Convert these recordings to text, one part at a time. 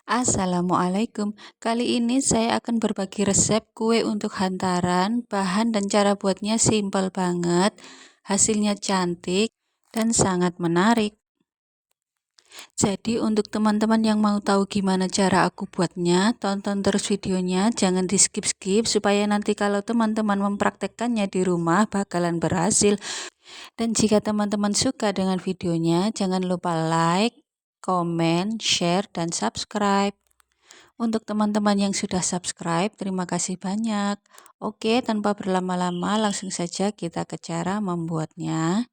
Assalamualaikum. Kali ini saya akan berbagi resep kue untuk hantaran. Bahan dan cara buatnya simpel banget. Hasilnya cantik dan sangat menarik. Jadi untuk teman-teman yang mau tahu gimana cara aku buatnya, tonton terus videonya, jangan di skip-skip supaya nanti kalau teman-teman mempraktekkannya di rumah bakalan berhasil. Dan jika teman-teman suka dengan videonya, jangan lupa like, komen, share, dan subscribe. Untuk teman-teman yang sudah subscribe, terima kasih banyak. Oke, tanpa berlama-lama, langsung saja kita ke cara membuatnya.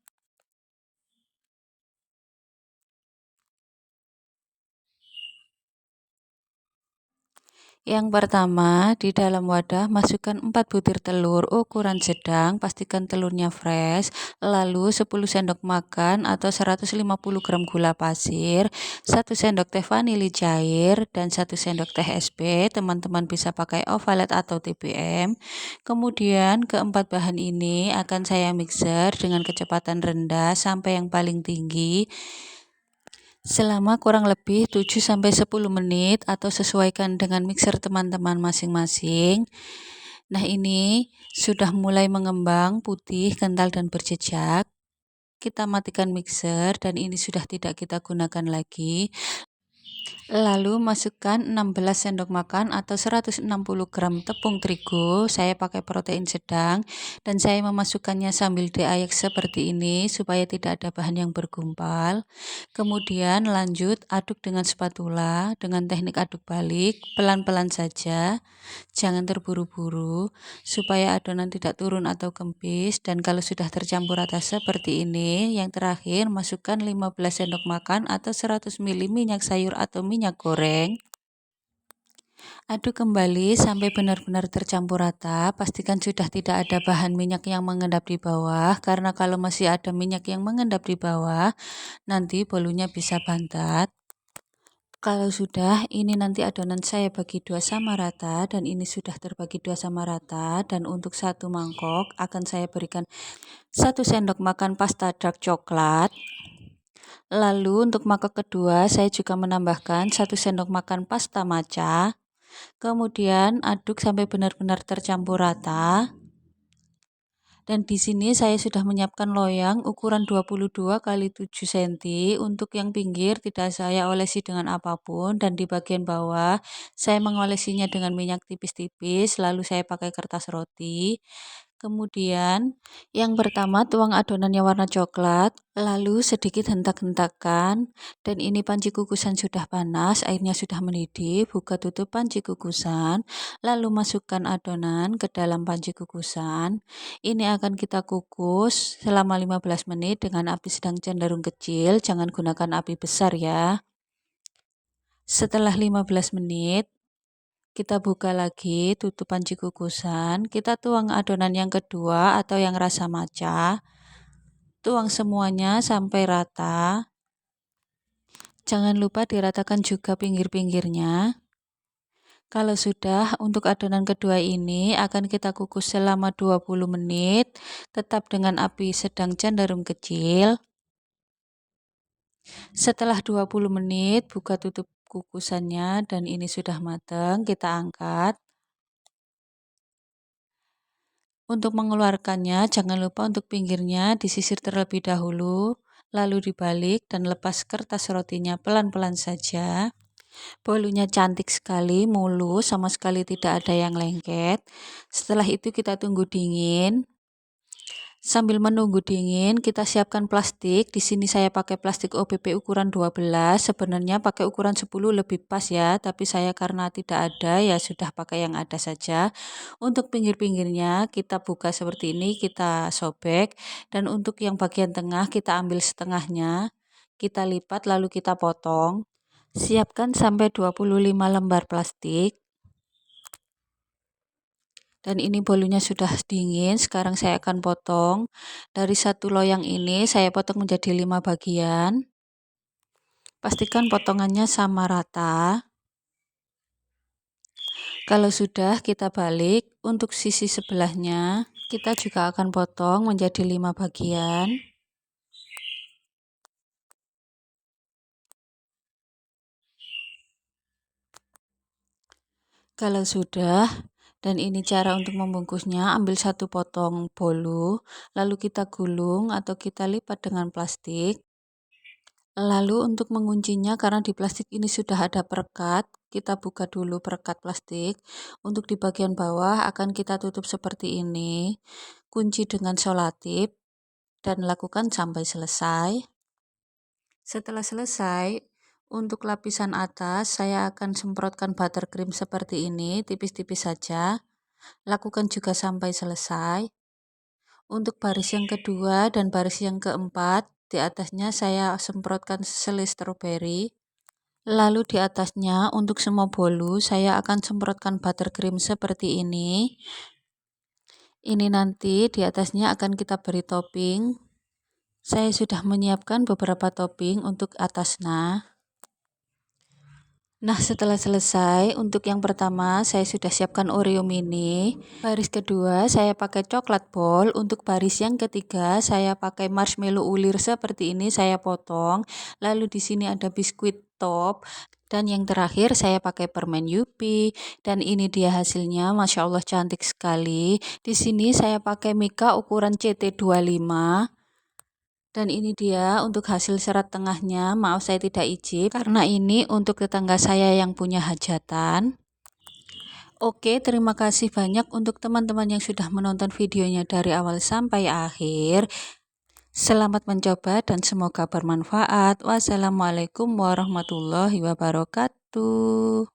Yang pertama, di dalam wadah masukkan 4 butir telur ukuran sedang, pastikan telurnya fresh, lalu 10 sendok makan atau 150 gram gula pasir, 1 sendok teh vanili cair, dan 1 sendok teh SP, teman-teman bisa pakai ovalet atau TBM. Kemudian keempat bahan ini akan saya mixer dengan kecepatan rendah sampai yang paling tinggi selama kurang lebih 7-10 menit atau sesuaikan dengan mixer teman-teman masing-masing. Nah, ini sudah mulai mengembang putih, kental dan berjejak. Kita matikan mixer dan ini sudah tidak kita gunakan lagi. Lalu masukkan 16 sendok makan atau 160 gram tepung terigu. Saya pakai protein sedang dan saya memasukkannya sambil diayak seperti ini supaya tidak ada bahan yang bergumpal. Kemudian lanjut aduk dengan spatula dengan teknik aduk balik, pelan-pelan saja. Jangan terburu-buru supaya adonan tidak turun atau kempis, dan kalau sudah tercampur rata seperti ini, yang terakhir masukkan 15 sendok makan atau 100 ml minyak sayur atau minyak goreng. Aduk kembali sampai benar-benar tercampur rata. Pastikan sudah tidak ada bahan minyak yang mengendap di bawah, karena kalau masih ada minyak yang mengendap di bawah, nanti bolunya bisa bantat. Kalau sudah, ini nanti adonan saya bagi dua sama rata, dan ini sudah terbagi dua sama rata. Dan untuk satu mangkok akan saya berikan 1 sendok makan pasta dark coklat. Lalu untuk mangkok kedua saya juga menambahkan 1 sendok makan pasta matcha. Kemudian aduk sampai benar-benar tercampur rata. Dan di sini saya sudah menyiapkan loyang ukuran 22 x 7 cm. Untuk yang pinggir tidak saya olesi dengan apapun, dan di bagian bawah saya mengolesinya dengan minyak tipis-tipis, lalu saya pakai kertas roti. Kemudian yang pertama tuang adonannya warna coklat, lalu sedikit hentak-hentakan, dan ini panci kukusan sudah panas, airnya sudah mendidih. Buka tutup panci kukusan, lalu masukkan adonan ke dalam panci kukusan. Ini akan kita kukus selama 15 menit dengan api sedang cenderung kecil, jangan gunakan api besar ya. Setelah 15 menit, kita buka lagi tutup panci kukusan, kita tuang adonan yang kedua atau yang rasa matcha. Tuang semuanya sampai rata. Jangan lupa diratakan juga pinggir-pinggirnya. Kalau sudah, untuk adonan kedua ini akan kita kukus selama 20 menit, tetap dengan api sedang cenderung kecil. Setelah 20 menit, buka tutup kukusannya dan ini sudah matang, kita angkat. Untuk mengeluarkannya, jangan lupa untuk pinggirnya disisir terlebih dahulu, lalu dibalik dan lepas kertas rotinya pelan-pelan saja. Bolunya cantik sekali, mulus, sama sekali tidak ada yang lengket. Setelah itu kita tunggu dingin. Sambil menunggu dingin, kita siapkan plastik. Di sini saya pakai plastik OPP ukuran 12. Sebenarnya pakai ukuran 10 lebih pas ya, tapi saya karena tidak ada ya sudah pakai yang ada saja. Untuk pinggir-pinggirnya kita buka seperti ini, kita sobek, dan untuk yang bagian tengah kita ambil setengahnya, kita lipat lalu kita potong. Siapkan sampai 25 lembar plastik. Dan ini bolunya sudah dingin, sekarang saya akan potong. Dari satu loyang ini saya potong menjadi 5 bagian. Pastikan potongannya sama rata. Kalau sudah, kita balik. Untuk sisi sebelahnya kita juga akan potong menjadi 5 bagian. Kalau sudah, dan ini cara untuk membungkusnya, ambil satu potong bolu, lalu kita gulung atau kita lipat dengan plastik. Lalu untuk menguncinya, karena di plastik ini sudah ada perekat, kita buka dulu perekat plastik. Untuk di bagian bawah akan kita tutup seperti ini. Kunci dengan selotip dan lakukan sampai selesai. Setelah selesai, untuk lapisan atas saya akan semprotkan buttercream seperti ini, tipis-tipis saja. Lakukan juga sampai selesai. Untuk baris yang kedua dan baris yang keempat, di atasnya saya semprotkan selai stroberi. Lalu di atasnya untuk semua bolu saya akan semprotkan buttercream seperti ini. Ini nanti di atasnya akan kita beri topping. Saya sudah menyiapkan beberapa topping untuk atasnya. Nah, setelah selesai, untuk yang pertama saya sudah siapkan Oreo mini. Baris kedua saya pakai coklat ball. Untuk baris yang ketiga saya pakai marshmallow ulir seperti ini, saya potong. Lalu di sini ada biskuit top. Dan yang terakhir saya pakai permen Yupi. Dan ini dia hasilnya, Masya Allah cantik sekali. Di sini saya pakai Mika ukuran CT25. Dan ini dia untuk hasil serat tengahnya. Maaf saya tidak icip karena ini untuk tetangga saya yang punya hajatan. Oke, terima kasih banyak untuk teman-teman yang sudah menonton videonya dari awal sampai akhir. Selamat mencoba dan semoga bermanfaat. Wassalamualaikum warahmatullahi wabarakatuh.